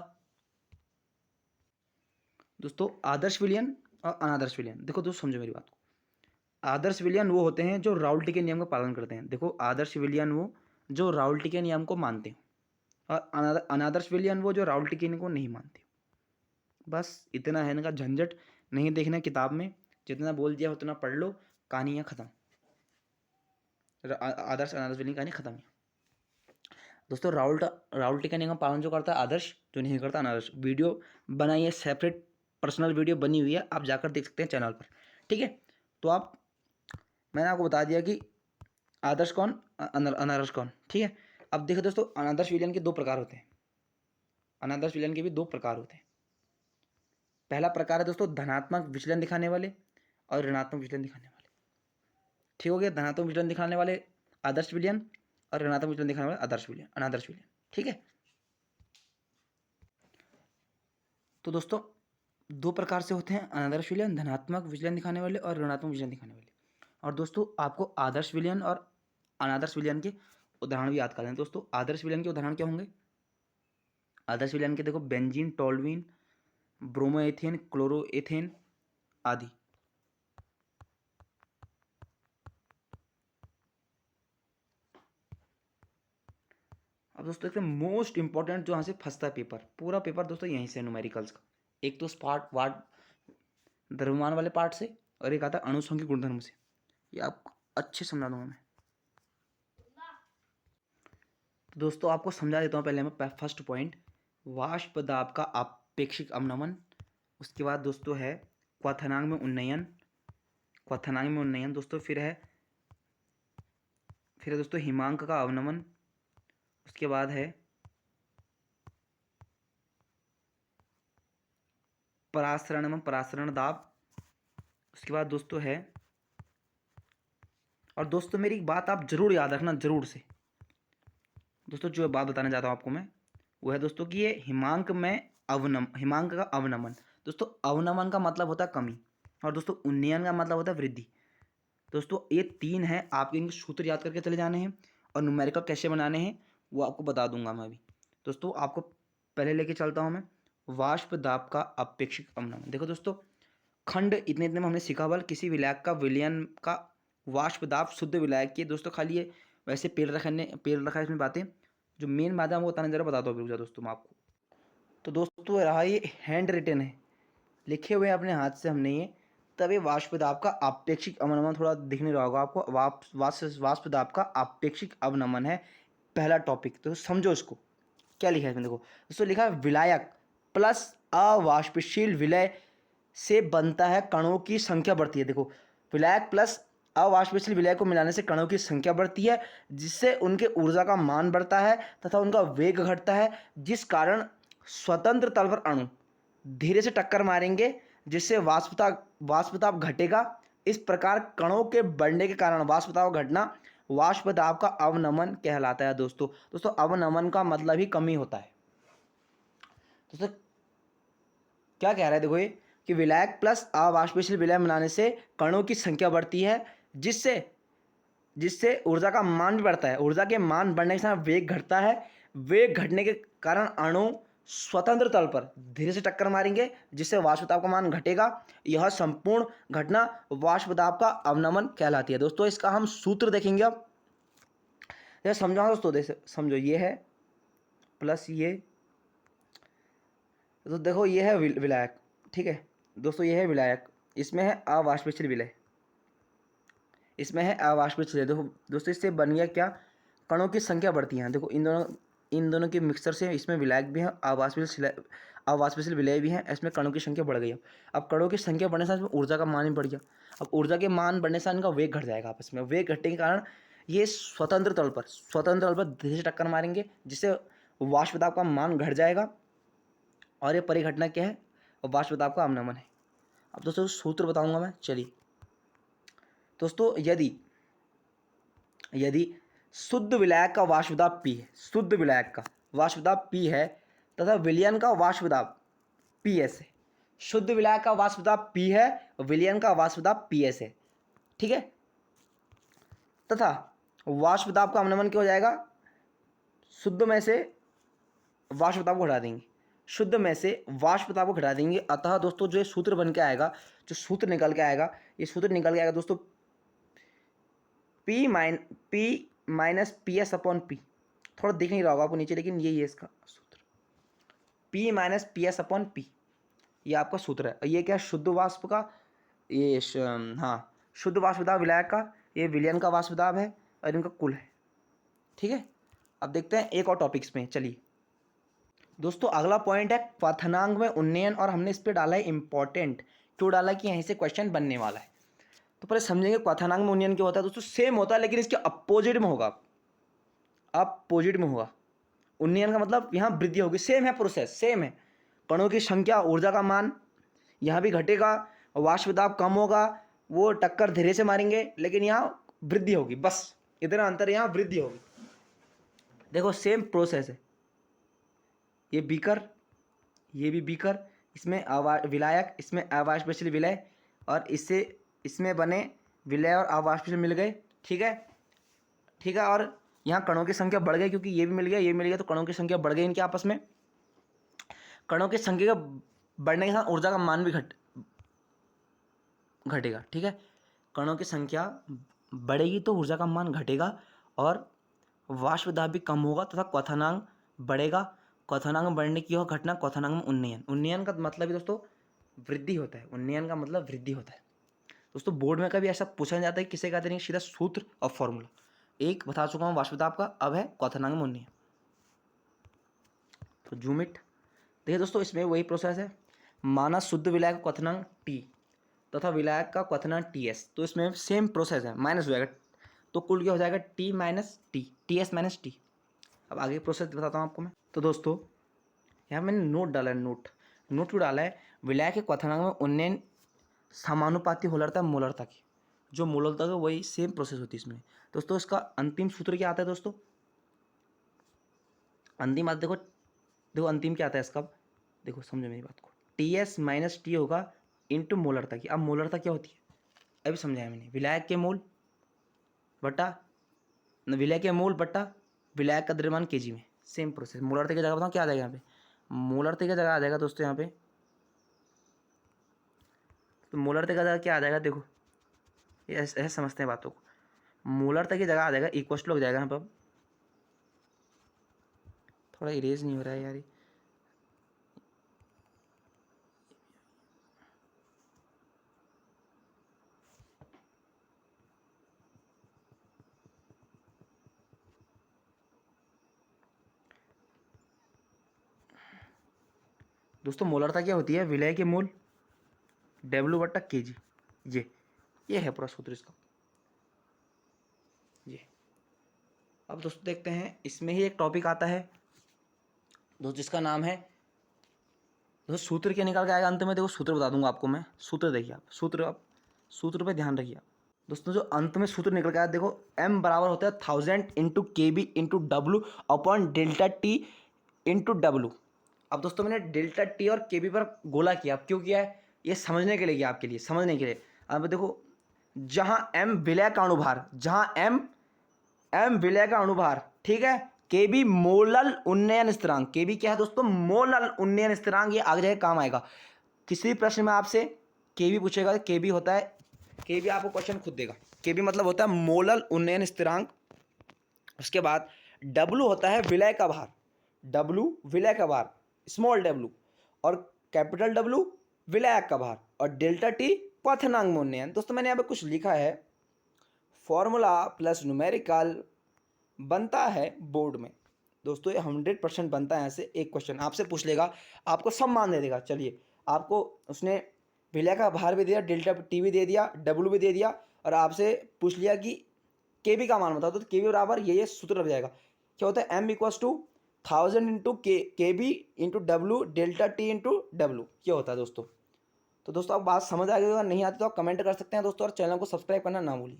दोस्तों आदर्श विलयन और अनादर्श विलयन, देखो दोस्तों समझो मेरी बात को। आदर्श विलयन वो होते हैं जो राउल्टी के नियम का पालन करते हैं। देखो आदर्श विलयन वो जो राउल्टी के नियम को मानते हैं, और अनादर्श विलयन वो जो राउल्टी के नियम को नहीं मानते। बस इतना है, इनका झंझट नहीं देखना किताब में, जितना बोल दिया उतना पढ़ लो, कहानियाँ खत्म। आदर्श अनादर्श विलयन कहानी खत्म है दोस्तों। राउल्टी का नियम का पालन जो करता है आदर्श, जो नहीं करता अनादर्श। वीडियो बनाई है सेपरेट, पर्सनल वीडियो बनी हुई है, आप जाकर देख सकते हैं चैनल पर, ठीक है। तो आप, मैंने आपको बता दिया कि आदर्श कौन अनादर्श कौन, ठीक है। अब देखो दोस्तों अनादर्श विलयन के दो प्रकार होते हैं। अनादर्श विलयन के भी दो प्रकार होते हैं। पहला प्रकार है दोस्तों धनात्मक विचलन दिखाने वाले और ऋणात्मक विचलन दिखाने वाले, ठीक हो गया। धनात्मक विचलन दिखाने वाले आदर्श विलयन और ऋणात्मक विचलन दिखाने वाले आदर्श विलयन, अनादर्श विलयन, ठीक है। तो दोस्तों दो प्रकार से होते हैं अनादर्श विलयन, धनात्मक विचलन दिखाने वाले और ऋणात्मक विचलन दिखाने वाले। और दोस्तों आपको आदर्श विलयन और अनादर्श विलयन के उदाहरण भी याद कर लें। दोस्तों आदर्श विलयन के उदाहरण क्या होंगे? आदर्श विलयन के देखो बेंजीन, टोल्यूइन, ब्रोमोएथेन, क्लोरोएथेन आदि। अब दोस्तों देखते हैं मोस्ट इंपॉर्टेंट जो यहाँ से फंसता है पेपर, पूरा पेपर दोस्तों यहीं से न्यूमेरिकल्स का। एक तो स्पार्ट वार्ड द्रव्यमान वाले पार्ट से, और एक आता है अणुसंख्यिक गुणधर्म से। ये आपको अच्छे समझा दूंगा मैं। तो दोस्तों आपको समझा देता हूँ पहले मैं फर्स्ट पॉइंट, वाष्प दाब का आपेक्षिक अवनमन। उसके बाद दोस्तों है क्वथनांक में उन्नयन, क्वथनांक में उन्नयन दोस्तों। फिर है दोस्तों हिमांक का अवनमन। उसके बाद है परासरण में परासरण दाब। उसके बाद दोस्तों है, और दोस्तों मेरी एक बात आप जरूर याद रखना, जरूर से दोस्तों, जो बात बताने चाहता हूँ आपको मैं, वो है दोस्तों कि ये हिमांक का अवनमन। दोस्तों अवनमन का मतलब होता है कमी, और दोस्तों उन्नयन का मतलब होता है वृद्धि। दोस्तों ये तीन है, आपके इनके सूत्र याद करके चले जाने हैं, और न्यूमेरिकल कैसे बनाने हैं वो आपको बता दूंगा मैं अभी। दोस्तों आपको पहले लेके चलता हूँ मैं, वाष्प दाब का अपेक्षिक अवनमन। देखो दोस्तों खंड इतने इतने में हमने सीखा, बल किसी विलायक का विलयन का वाष्प दाब शुद्ध विलायक की। दोस्तों खाली ये वैसे पेड़ रखा है इसमें बातें, जो मेन बात है वो बताने जरा बताता हूँ दोस्तों मैं आपको। तो दोस्तों रहा ये हैंड रिटन है, लिखे हुए अपने हाथ से हमने ये, तब ये वाष्प दाब का आपेक्षिक अवनमन थोड़ा दिखने रहा होगा आपको। वाष्प दाब का आपेक्षिक अवनमन है पहला टॉपिक, तो समझो इसको क्या लिखा है इसमें। देखो दोस्तों लिखा है विलायक प्लस अवाष्पशील विलय से बनता है कणों की संख्या बढ़ती है। देखो विलायक प्लस अवाष्पशील विलय को मिलाने से कणों की संख्या बढ़ती है, जिससे उनके ऊर्जा का मान बढ़ता है तथा उनका वेग घटता है, जिस कारण स्वतंत्र तल पर अणु धीरे से टक्कर मारेंगे, जिससे वाष्पदाब घटेगा। इस प्रकार कणों के बढ़ने के कारण वाष्पदाब घटना वाष्पदाब का अवनमन कहलाता है। दोस्तों अवनमन का मतलब ही कमी होता है। दोस्तों क्या कह रहा है, देखो ये कि विलायक प्लस अवाष्पशील विलय मिलाने से कणों की संख्या बढ़ती है, जिससे ऊर्जा का मान भी बढ़ता है। ऊर्जा के मान बढ़ने के साथ वेग घटता है, वेग घटने के कारण अणु स्वतंत्र तल पर धीरे से टक्कर मारेंगे जिससे वाष्प दाब का मान घटेगा। यह संपूर्ण घटना वाष्प दाब का अवनमन कहलाती है। दोस्तों इसका हम सूत्र देखेंगे अब। समझाओ दोस्तों, समझो, ये है प्लस ये, तो देखो ये है विलायक, ठीक है दोस्तों, ये है विलायक, इसमें है अवाष्पशील विलय, इसमें है अवाष्पशील। देखो दोस्तों इससे बन गया क्या, कणों की संख्या बढ़ती है। देखो इन दोनों के मिक्सचर से इसमें विलायक भी है, अवाष्पशील विलय भी है, इसमें कणों की संख्या बढ़ गई। अब कणों की संख्या बढ़ने से इसमें ऊर्जा का मान भी बढ़ गया। अब ऊर्जा के मान बढ़ने से इनका वेग घट जाएगा आपस में। वेग घटने के कारण ये स्वतंत्र तल पर धीरे से टक्कर मारेंगे जिससे वाष्प दाब का मान घट जाएगा। और ये परिघटना क्या है, वाष्प दाब का अवनमन है। अब दोस्तों सूत्र बताऊंगा मैं, चलिए दोस्तों, यदि शुद्ध विलायक का वाष्प दाब P है, शुद्ध विलायक का वाष्प दाब P है तथा विलयन का वाष्प दाब PS है। शुद्ध विलायक का वाष्प दाब P है, विलयन का वाष्प दाब PS है, ठीक है। तथा वाष्प दाब का अवनमन क्या हो जाएगा, शुद्ध में से वाष्प दाब को घटा देंगे, शुद्ध में से वाष्प दाब को घटा देंगे। अतः दोस्तों जो ये सूत्र बन के आएगा, जो सूत्र निकल के आएगा, ये सूत्र निकल के आएगा दोस्तों P minus PS upon P। थोड़ा दिख नहीं रहा होगा आपको नीचे, लेकिन यही है इसका सूत्र, P minus PS upon P, ये आपका सूत्र है। ये क्या है, शुद्ध वाष्प का, ये हाँ शुद्ध वाष्प दाब विलायक का, ये विलयन का वाष्प दाब है और इनका कुल है, ठीक है। अब देखते हैं एक और टॉपिक्स में, चलिए दोस्तों अगला पॉइंट है क्वथनांक में उन्नयन, और हमने इस पर डाला है इंपॉर्टेंट। क्यों डाला कि यहीं से क्वेश्चन बनने वाला है। तो पहले समझेंगे क्वथनांक में उन्नयन क्या होता है। दोस्तों सेम होता है लेकिन इसके अपोजिट में होगा, अपोजिट में होगा। उन्नयन का मतलब यहाँ वृद्धि होगी, सेम है प्रोसेस, सेम है। कणों की संख्या, ऊर्जा का मान यहाँ भी घटेगा, वाष्प दाब कम होगा, वो टक्कर धीरे से मारेंगे, लेकिन यहाँ वृद्धि होगी, बस इतना अंतर, यहाँ वृद्धि होगी। देखो सेम प्रोसेस है, ये बीकर, ये भी बीकर, इसमें विलायक, इसमें अवाष्पशील विलय, और इसमें बने विलय और अवाष्पशील मिल गए, ठीक है, ठीक है। और यहाँ कणों की संख्या बढ़ गई क्योंकि ये भी मिल गया, ये मिल गया, तो कणों की संख्या बढ़ गई इनके आपस में। कणों की संख्या का बढ़ने के साथ ऊर्जा का मान भी घटेगा, ठीक है। कणों की संख्या बढ़ेगी तो ऊर्जा का मान घटेगा और वाष्प दाब भी कम होगा तथा क्वथनांक बढ़ेगा। क्वथनांक बढ़ने की यह घटना क्वथनांक में उन्नयन। उन्नयन का मतलब ही दोस्तों वृद्धि होता है, उन्नयन का मतलब वृद्धि होता है। दोस्तों बोर्ड में कभी ऐसा पूछा जाता है, किसे कहते नहीं, सीधा सूत्र और फॉर्मूला। एक बता चुका हूँ वाष्प दाब का, अब है क्वथनांक में उन्नयन। तो जूम इट, देखिए दोस्तों इसमें वही प्रोसेस है। माना शुद्ध विलायक का क्वथनांक T तथा विलायक का क्वथनांक TS, तो इसमें सेम प्रोसेस है, माइनस हो जाएगा, तो कुल क्या हो जाएगा T minus T, TS minus T। अब आगे प्रोसेस बताता हूँ आपको मैं। तो दोस्तों यहाँ मैंने नोट डाला है, नोट क्यों डाला है, विलायक के क्वथनांक में उन्नयन समानुपाती होलरता मोलरता की, जो मोलरता है वही सेम प्रोसेस होती है इसमें। दोस्तों इसका अंतिम सूत्र क्या आता है दोस्तों, अंतिम बात देखो अंतिम क्या आता है इसका, देखो समझो मेरी बात को, TS माइनस T होगा इंटू मोलरता की। अब मोलरता क्या होती है, अभी समझाया मैंने, विलायक के मोल बटा विलायक का द्रव्यमान kg में, सेम प्रोसेस। मोलरता की जगह बताऊँ क्या आ जाएगा यहाँ पे, मोलरता की जगह आ जाएगा दोस्तों यहाँ पे, तो मोलरता की जगह क्या आ जाएगा, देखो ये ऐसे समझते हैं बातों को। मोलरता की जगह आ जाएगा इक्वल टू, लग जाएगा यहाँ पर, थोड़ा इरेज नहीं हो रहा है यार। दोस्तों मोलरता क्या होती है, विलय के मोल W बटा kg, ये है पूरा सूत्र इसका, ये। अब दोस्तों देखते हैं इसमें ही एक टॉपिक आता है दोस्तों जिसका नाम है, दोस्तों सूत्र क्या निकाल के आएगा अंत में, देखो सूत्र बता दूंगा आपको मैं। सूत्र देखिए आप, सूत्र पे ध्यान रखिए आप दोस्तों। जो अंत में सूत्र निकल के आया, देखो m बराबर होता है 1000 into KB into W upon delta T into W। अब दोस्तों मैंने डेल्टा T और KB पर गोला किया, अब क्यों किया है, ये समझने के लिए किया, आपके लिए समझने के लिए। अब देखो जहाँ m विलय का अणुभार, जहाँ m विलय का अणुभार, ठीक है, केबी मोलल उन्नयन स्थिरांक। केबी क्या है दोस्तों? मोलल उन्नयन स्थिरांक। ये आगे जाके काम आएगा किसी भी प्रश्न में आपसे केबी पूछेगा। केबी होता है, केबी आपको क्वेश्चन खुद देगा। केबी मतलब होता है मोलल उन्नयन स्थिरांक। उसके बाद डब्लू होता है विलय का भार। डब्लू विलय का भार, स्मॉल डब्लू, और कैपिटल डब्लू विलयक का भार, और डेल्टा टी क्वथनांक में उन्नयन। दोस्तों मैंने यहाँ पे कुछ लिखा है, फॉर्मूला प्लस न्यूमेरिकल बनता है बोर्ड में। दोस्तों ये 100% बनता है। ऐसे एक क्वेश्चन आपसे पूछ लेगा, आपको सब मान दे देगा। चलिए, आपको उसने विलय का भार भी दिया, डेल्टा टी भी दे दिया, डब्लू भी दे दिया, और आपसे पूछ लिया कि केबी का मान बताओ, तो केबी बराबर ये सूत्र लग जाएगा। क्या होता है? M equals to 1000 into KB into W delta T into W. ये होता है दोस्तों। तो दोस्तों आप बात समझ आ गई, अगर नहीं आती तो आप कमेंट कर सकते हैं दोस्तों, और चैनल को सब्सक्राइब करना ना भूलिए।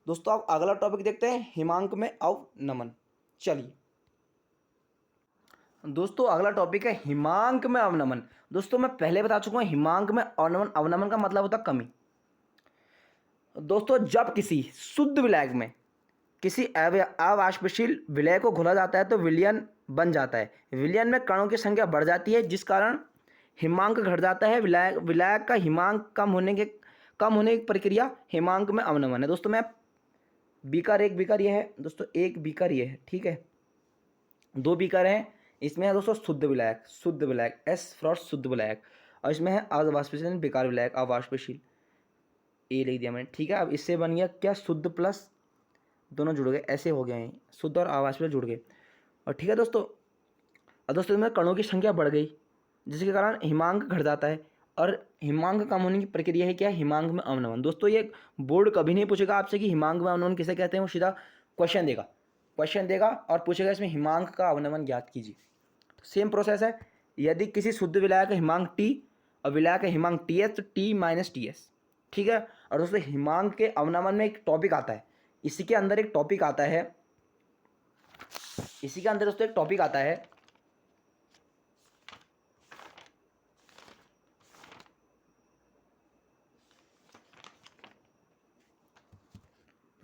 दोस्तों आप अगला टॉपिक देखते हैं, हिमांक में अवनमन। चलिए दोस्तों, अगला टॉपिक है हिमांक में अवनमन। दोस्तों मैं पहले बता चुका हूँ, हिमांक में अवनमन, अवनमन का मतलब होता है कमी। दोस्तों जब किसी शुद्ध विलायक में किसी अवाष्पशील विलय को घोला जाता है तो विलयन बन जाता है। विलयन में कणों की संख्या बढ़ जाती है, जिस कारण हिमांक घट जाता है। विलायक का हिमांक कम होने की प्रक्रिया हिमांक में अवनमन है। दोस्तों मैं बीकर, एक बीकर ये है दोस्तों, एक बीकर ये है, ठीक है। दो बीकर हैं, इसमें है दोस्तों शुद्ध विलायक एस फॉर शुद्ध विलायक, और इसमें है अवाष्पशील बेकार विलायक अवाष्पशील, ए लिख दिया मैंने, ठीक है। अब इससे बन गया क्या? शुद्ध प्लस दोनों जुड़ गए, ऐसे हो गए हैं, शुद्ध और अवाष्पशील जुड़ गए, और ठीक है दोस्तों। और दोस्तों इसमें कणों की संख्या बढ़ गई, जिसके कारण हिमांक घट जाता है, और हिमांक कम होने की प्रक्रिया है क्या? हिमांक में अवनमन। दोस्तों ये बोर्ड कभी नहीं पूछेगा आपसे कि हिमांक में अवनमन किसे कहते हैं, वो सीधा क्वेश्चन देगा और पूछेगा इसमें हिमांक का अवनमन ज्ञात कीजिए। तो सेम प्रोसेस है। यदि किसी शुद्ध विलायक का हिमांक टी और विलायक का हिमांक टी एस, तो टी माइनस टी एस, ठीक है। और दोस्तों हिमांक के अवनमन में एक टॉपिक आता है, इसी के अंदर एक टॉपिक आता है, इसी के अंदर दोस्तों एक टॉपिक आता है,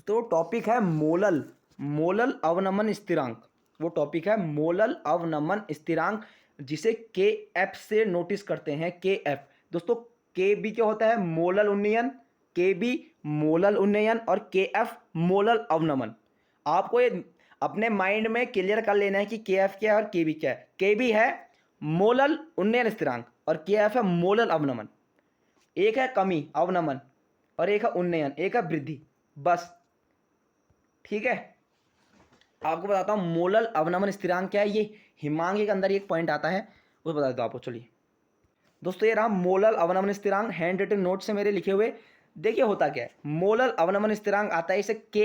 तो टॉपिक है मोलल अवनमन स्थिरांक। वो टॉपिक है मोलल अवनमन स्थिरांक, जिसे के एफ से नोटिस करते हैं। के एफ दोस्तों, के बी क्या होता है? मोलल उन्नयन, के बी मोलल उन्नयन, और के एफ मोलल अवनमन। आपको ये अपने माइंड में क्लियर कर लेना है कि के एफ क्या है और के बी क्या है। के बी है मोलल उन्नयन स्थिरांक और के एफ है मोलल अवनमन। एक है कमी अवनमन और एक है उन्नयन, एक है वृद्धि, बस, ठीक है। आपको बताता हूँ मोलल अवनमन स्थिरांक क्या है। ये हिमांक के अंदर एक पॉइंट आता है, वो बता देता हूँ आपको। चलिए दोस्तों, ये रहा मोलल अवनमन स्थिरांक, हैंड रिटन नोट से मेरे लिखे हुए। देखिए होता क्या है, मोलल अवनमन स्थिरांक आता है इसे के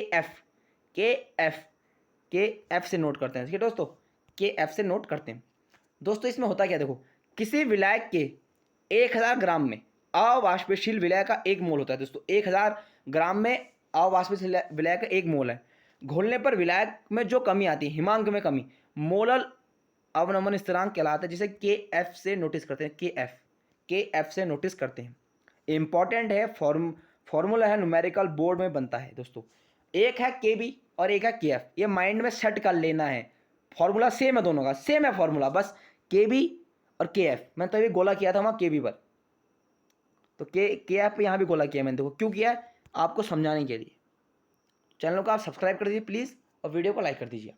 एफ से नोट करते हैं, ठीक है दोस्तों, के एफ से नोट करते हैं। दोस्तों इसमें होता क्या, देखो, किसी विलायक के 1000 ग्राम में अवाष्पशील विलय का 1 मोल होता है। दोस्तों 1000 ग्राम में अवाष्पशील विलय का 1 मोल है। घोलने पर विलायक में जो कमी आती है, हिमांक में कमी, मोलल अवनमन स्थिरांक कहलाता है, जिसे के एफ से नोटिस करते हैं। के एफ से नोटिस करते हैं। इंपॉर्टेंट है, फॉर्मूला है, न्यूमेरिकल बोर्ड में बनता है दोस्तों। एक है के बी और एक है के एफ, ये माइंड में सेट कर लेना है। फॉर्मूला सेम है, दोनों का सेम है फॉर्मूला, बस के बी और के एफ। मैंने तभी गोला किया था वहाँ के बी पर, तो के एफ यहाँ भी गोला किया मैंने। देखो क्यों किया है, आपको समझाने के लिए। चैनल को आप सब्सक्राइब कर दीजिए प्लीज़, और वीडियो को लाइक कर दीजिए।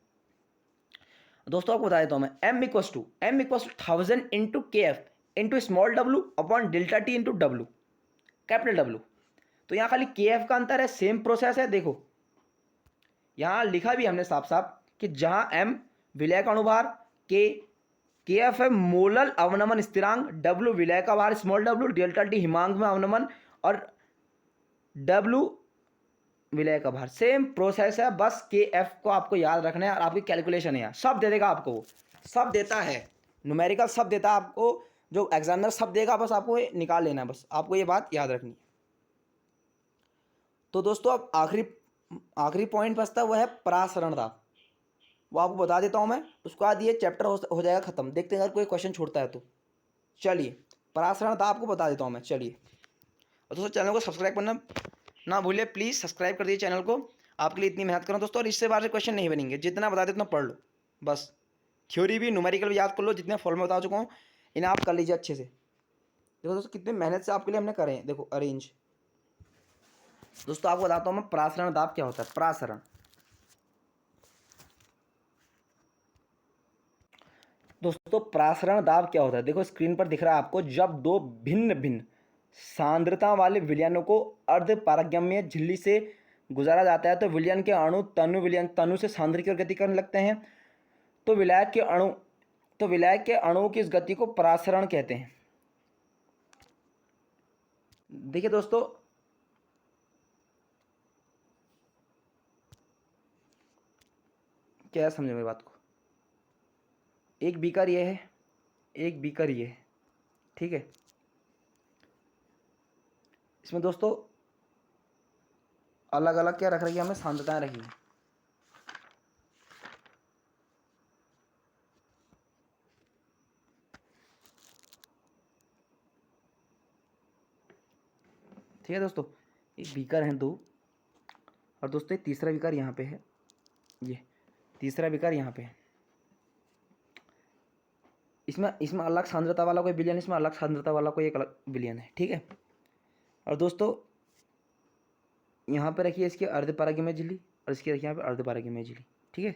दोस्तों आपको बता देता हूँ मैं, एम इक्वल्स टू 1000 इंटू के F into small W upon delta T into W capital W. तो यहाँ खाली के एफ का अंतर है, सेम प्रोसेस है। देखो यहाँ लिखा भी हमने साफ साफ कि जहाँ एम विलय का अनुभार, के एफ है मोलल अवनमन स्थिरांक, डब्लू विलय का भार स्मॉल डब्लू, डेल्टा टी हिमांक में अवनमन, और डब्लू विलय का भार। सेम प्रोसेस है, बस के एफ को आपको याद रखना है, और आपकी कैलकुलेशन है, सब दे देगा आपको, वो सब देता है, न्यूमेरिकल सब देता है आपको, जो एग्जामिनर सब देगा, बस आपको निकाल लेना है, बस आपको ये बात याद रखनी है। तो दोस्तों अब आखिरी पॉइंट बचता है, वह है परासरणता। वो आपको बता देता हूँ मैं, उसके बाद ये चैप्टर हो जाएगा खत्म। देखते हैं अगर कोई क्वेश्चन छोड़ता है तो। चलिए परासरणता आपको बता देता हूँ मैं। चलिए, और दोस्तों चैनल को सब्सक्राइब करना ना भूलिए प्लीज़, सब्सक्राइब कर दीजिए चैनल को, आपके लिए इतनी मेहनत करो दोस्तों, और इससे बाहर से क्वेश्चन नहीं बनेंगे, जितना बता दे उतना पढ़ लो बस। थ्योरी भी न्यूमेरिकल भी याद कर लो, जितने फॉर्मूले बता चुका हूँ इन्हें आप कर लीजिए अच्छे से। देखो दोस्तों कितनी मेहनत से आपके लिए हमने करे हैं, देखो अरेंज। दोस्तों आपको बताता हूँ मैं प्रासरण दाब क्या होता है। प्रासरण दोस्तों प्रासरण दाब क्या होता है, देखो स्क्रीन पर दिख रहा है आपको। जब दो भिन्न भिन्न सांद्रता वाले विलयनों को अर्ध पारगम्य झिल्ली से गुजारा जाता है तो विलयन के अणु तनु विलयन तनु से सांद्र की ओर गति करने लगते हैं। तो विलायक के अणुओं की इस गति को प्रासरण कहते हैं। देखिए दोस्तों क्या समझे मेरी बात को। एक बीकर ये है, एक बीकर ये है, ठीक है। इसमें दोस्तों अलग अलग क्या रख रखी है हमने, सांद्रताएं रखी है। ठीक है दोस्तों, एक बीकर हैं दो, और दोस्तों एक तीसरा बीकर यहाँ पे है, ये तीसरा बीकर यहाँ पे है। इसमें इसमें अलग सांद्रता वाला कोई विलयन, इसमें अलग सांद्रता वाला कोई एक अलग विलयन है, ठीक है। और दोस्तों यहाँ पे रखिए इसके अर्धपरागीय झिल्ली, और इसकी रखिए यहाँ पे अर्धपरागीय झिल्ली, ठीक है।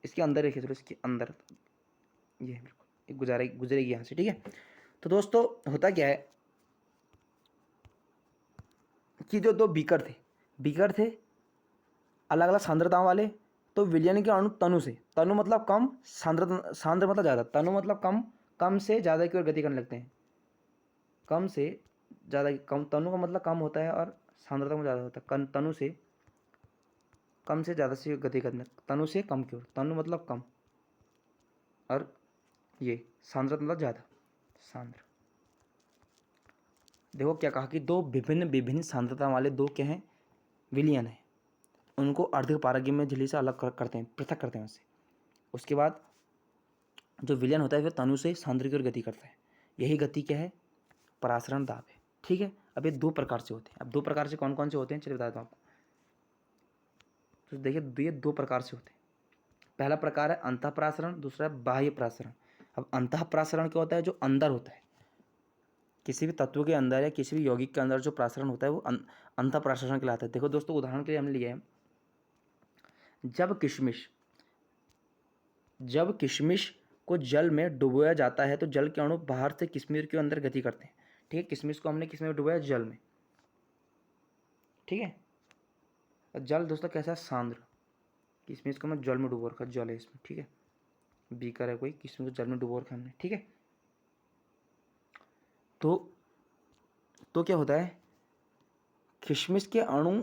इसके अंदर रखिए थोड़ा, इसके अंदर ये बिल्कुल एक गुजरेगी यहाँ से, ठीक है। तो दोस्तों होता क्या है कि जो दो बीकर थे अलग अलग सांद्रताओं वाले, तो विलयन के अणु तनु से, तनु मतलब कम, सांद्र मतलब ज़्यादा, तनु मतलब कम, कम से ज़्यादा की ओर गति करने लगते हैं। कम से ज़्यादा, कम तनु का मतलब कम होता है और सांद्रता में ज़्यादा होता है। तनु से कम से ज़्यादा से गति करने, तनु से कम की ओर, तनु मतलब कम और ये सांद्रता मतलब ज़्यादा, सांद्र। देखो क्या कहा कि दो विभिन्न विभिन्न सांद्रता वाले दो क्या हैं, विलयन है, उनको अर्धपारगम्य झिल्ली से अलग करते हैं, पृथक करते हैं उससे। उसके बाद जो विलयन होता है फिर तनु से सांद्र की ओर गति करता है। यही गति क्या है, परासरण दाब है, ठीक है। अब ये दो प्रकार से होते हैं। अब दो प्रकार से कौन कौन से होते हैं चलिए बताता हूँ आपको। तो देखिए ये दो प्रकार से होते हैं। पहला प्रकार है अंतःप्रासरण, दूसरा है बाह्य प्रासरण। अब अंतःप्रासरण क्या होता है, जो अंदर होता है, किसी भी तत्व के अंदर या किसी भी यौगिक के अंदर जो प्रासरण होता है वो अंतःप्रासरण कहलाता है। देखो दोस्तों उदाहरण के लिए हमने लिया है, जब किशमिश को जल में डुबोया जाता है तो जल के अणु बाहर से किशमिश के अंदर गति करते हैं, ठीक है। किशमिश को हमने किसमें डुबोया, जल में, ठीक है। जल दोस्तों कैसा है, सांद्र। किशमिश को मैं जल में डुबो रखा, जल है इसमें, ठीक है। बीकर है कोई, किशमिश को जल में डुबो रखा हमने, ठीक है। तो क्या होता है, किशमिश के अणु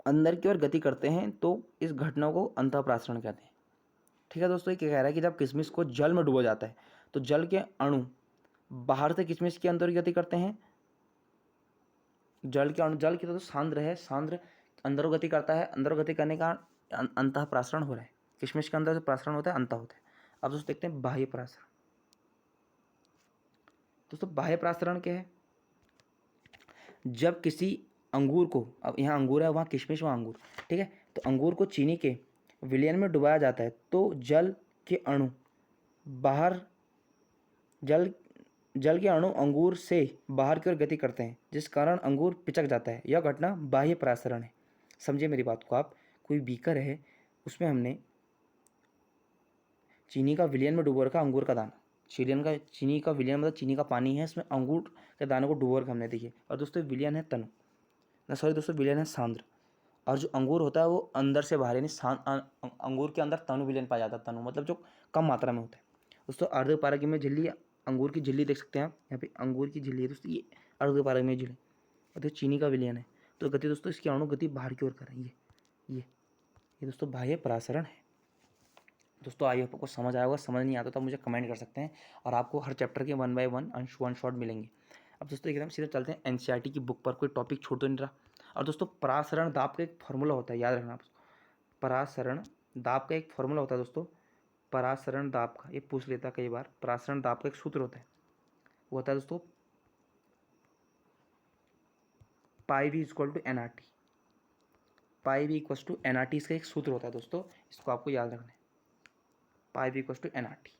अंदर की ओर गति करते हैं तो इस घटना को अंतःप्रासरण कहते हैं, ठीक है। दोस्तों ये क्या कह रहा है कि जब किशमिश को जल में डुबो जाता है तो जल के अणु बाहर से किशमिश के अंदर गति करते हैं। जल के अणु, जल की तो सांद्र है, सांद्र अंदर गति करता है, अंदर गति करने का अंतःप्रासरण हो रहा है। किशमिश के अंदर जो प्रासरण होता है अंतः होता है। अब दोस्तों देखते हैं बाह्य प्रासरण। दोस्तों बाह्य प्रासरण क्या है, जब किसी अंगूर को, अब यहाँ अंगूर है वहाँ किशमिश वहाँ अंगूर, ठीक है। तो अंगूर को चीनी के विलयन में डुबाया जाता है तो जल के अणु बाहर, जल के अणु अंगूर से बाहर की ओर गति करते हैं जिस कारण अंगूर पिचक जाता है। यह घटना बाह्य प्रासरण है। समझिए मेरी बात को आप, कोई बीकर है उसमें हमने चीनी का विलयन में डुबो रखा अंगूर का दाना, चीनी का विलयन मतलब चीनी का पानी है, इसमें अंगूर के दाने को डुबो रखा हमने, देखिए। और दोस्तों विलयन है तनु, ना सॉरी दोस्तों विलयन है सांद्र। और जो अंगूर होता है वो अंदर से बाहर, यानी अंगूर के अंदर तनु विलयन पाया जाता है। तनु मतलब जो कम मात्रा में होता है। दोस्तों अर्धपारगम्य झिल्ली, अंगूर की झिल्ली देख सकते हैं आप, यहाँ पे अंगूर की झिल्ली है दोस्तों, ये अर्धपारगम्य झिल्ली, और तो चीनी का विलयन है। तो गति दोस्तों इसकी अणु गति बाहर की ओर कर रही है, ये दोस्तों बाह्य परासरण है। दोस्तों आई होप आपको समझ आया होगा, समझ नहीं आता तो मुझे कमेंट कर सकते हैं, और आपको हर चैप्टर के 1 बाय 1 वन शॉट मिलेंगे। अब दोस्तों एकदम सीधे चलते हैं एनसीईआरटी की बुक पर, कोई टॉपिक छूट तो नहीं रहा। और दोस्तों परासरण दाब का एक फॉर्मूला होता है, याद रखना आप। परासरण दाब का एक फॉर्मूला होता है दोस्तों, परासरण दाब का, ये पूछ लेता है कई बार। परासरण दाब का एक सूत्र होता है, वो होता है दोस्तों pi V equal to N R T. Pi B equals to N R T इसका एक सूत्र होता है दोस्तों, इसको आपको याद रखना है। Pi B equals to N R T,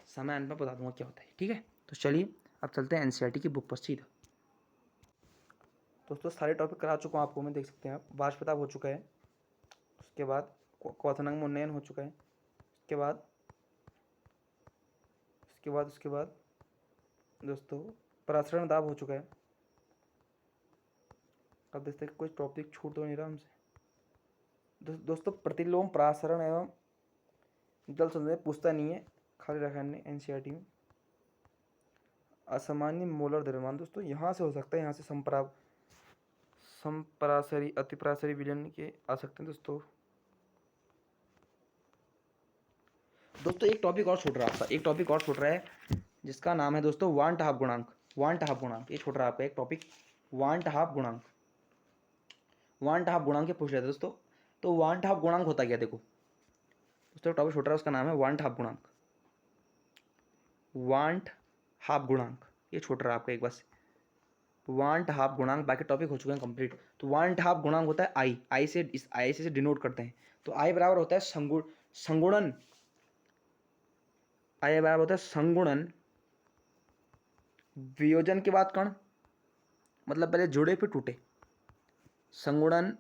समय अंत में बता दूंगा क्या होता है, ठीक है। तो चलिए अब चलते हैं एनसीईआरटी की बुक पर सीधा। दोस्तों सारे टॉपिक करा चुका हूँ आपको मैं, देख सकते हैं आप। वाष्पताप हो चुका है, उसके बाद क्वथनांक उन्नयन हो चुका है, उसके बाद दोस्तों प्रसरण दाब हो चुका है। अब देखते हैं कोई टॉपिक छूट तो नहीं रहा हमसे। दोस्तों प्रतिलोम प्रसारण एवं जल संचय पूछता नहीं है, खाली रखा है एनसीईआरटी में। असामान्य मोलर द्रव्यमान दोस्तों यहाँ से हो सकता है, यहाँ से संपरासरी अतिपरासरी विलयन के आ सकते हैं दोस्तों। एक टॉपिक और छूट रहा है, जिसका नाम है दोस्तों वांट हाफ गुणांक। ये छूट रहा है आपका एक टॉपिक, वांट हाफ गुणांक के पूछ रहे थे दोस्तों। तो वांट हाफ गुणांक होता क्या, देखो दोस्तों टॉपिक छूट रहा है, उसका नाम है वांट हाफ गुणांक। ये छूट रहा है आपका एक बस, वांट हाफ गुणांक। बाकी टॉपिक हो चुके हैं कंप्लीट। तो वांट हाफ गुणांक होता है आई से डिनोट करते हैं। तो आई बराबर होता है संगुणन, आई बराबर होता है संगुणन वियोजन के बाद कण, मतलब पहले जुड़े फिर टूटे। संगुणन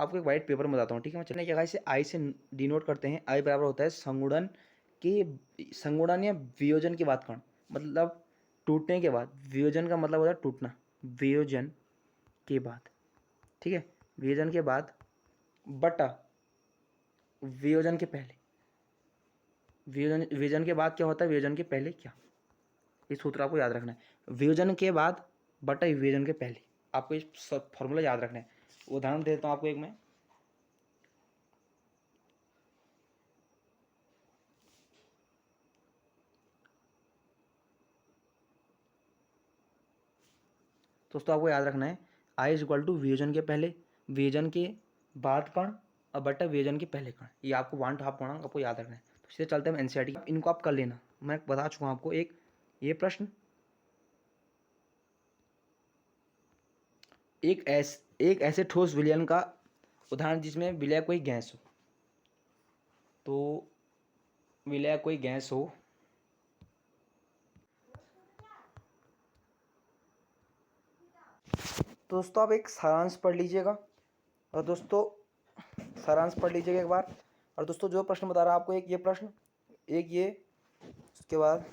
आपको एक वाइट पेपर में बताता हूँ, ठीक है। मैं चलने क्या इसे आई से डिनोट करते हैं। आई बराबर होता है संगुणन या वियोजन के बाद कण, मतलब टूटने के बाद। वियोजन का मतलब होता है टूटना, वियोजन के बाद, ठीक है। वियोजन के बाद बटा वियोजन के पहले। वियोजन के बाद क्या होता है, वियोजन के पहले क्या, ये सूत्र आपको याद रखना है। वियोजन के बाद बटा वियोजन के पहले, आपको ये फॉर्मूला याद रखना है। उदाहरण देता हूँ आपको एक मैं, दोस्तों आपको याद रखना है आई इज इक्वल टू वियोजन के पहले, वियोजन के बाद कण और बटा वियोजन के पहले कण। ये आपको वांट हाफ गुणांक आपको याद रखना है। तो सीधे चलते हैं एनसीईआरटी, इनको आप कर लेना। मैं बता चुका हूँ आपको एक ये प्रश्न, एक ऐसे ठोस विलयन का उदाहरण जिसमें विलय कोई गैस हो। तो विलय कोई गैस हो, तो दोस्तों आप एक सारांश पढ़ लीजिएगा, और दोस्तों सारांश पढ़ लीजिएगा एक बार। और दोस्तों जो प्रश्न बता रहा हूँ आपको, एक ये प्रश्न, एक ये, उसके बाद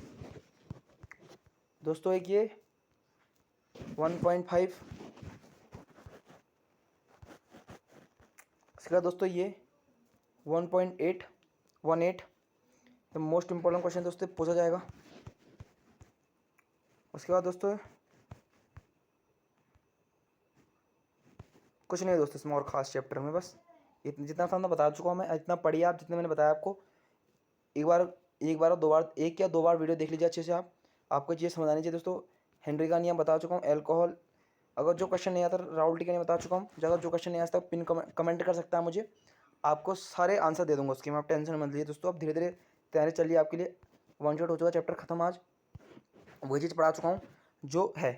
दोस्तों एक ये 1.5, उसके बाद दोस्तों ये 1.818। मोस्ट इम्पोर्टेंट क्वेश्चन दोस्तों पूछा जाएगा। उसके बाद दोस्तों कुछ नहीं दोस्तों इसमें और ख़ास चैप्टर में, बस जितना सामने बता चुका हूँ मैं, इतना पढ़िए आप जितने मैंने बताया आपको। एक बार और दो बार, एक या दो बार वीडियो देख लीजिए अच्छे से। आपको चीज़ समझ आनी चाहिए दोस्तों। हेनरी का नियम बता चुका हूँ, एल्कोहल, अगर जो क्वेश्चन नहीं आता राहुल टी का नहीं बता चुका हूँ। अगर जो क्वेश्चन नहीं आता पिन कमेंट कर सकता है मुझे, आपको सारे आंसर दे दूँगा उसके में, आप टेंशन मत लीजिए दोस्तों। आप धीरे धीरे तैयारी चलिए, आपके लिए वन शॉट हो चुका, चैप्टर खत्म आज। वही चीज़ पढ़ा चुका हूँ जो है,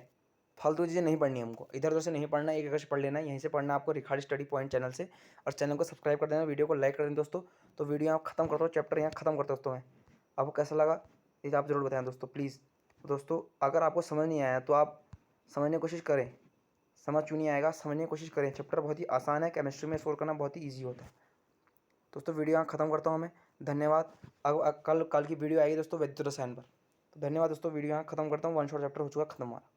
फालतू चीज़ें नहीं पढ़नी है हमको, इधर उधर से नहीं पढ़ना, एक जगह से पढ़ लेना है, यहीं से पढ़ना आपको रिखाड़ी स्टडी पॉइंट चैनल से। और चैनल को सब्सक्राइब कर देना, वीडियो को लाइक कर देना दोस्तों। तो वीडियो यहाँ खत्म करता हूँ, चैप्टर यहाँ खत्म करता हूँ दोस्तों मैं। आपको कैसा लगा ये आप ज़रूर बताएं दोस्तों प्लीज़। दोस्तों अगर आपको समझ नहीं आया तो आप समझने की कोशिश करें, समझ क्यों नहीं आएगा, समझने की कोशिश करें। चैप्टर बहुत ही आसान है, केमिस्ट्री में स्कोर करना बहुत ही ईजी होता है दोस्तों। वीडियो यहाँ खत्म करता हूँ मैं, धन्यवाद। कल की वीडियो आएगी दोस्तों विद्युत रसायन पर। तो धन्यवाद दोस्तों, वीडियो यहाँ खत्म करता हूँ। वन शॉट चैप्टर हो चुका खत्म हमारा।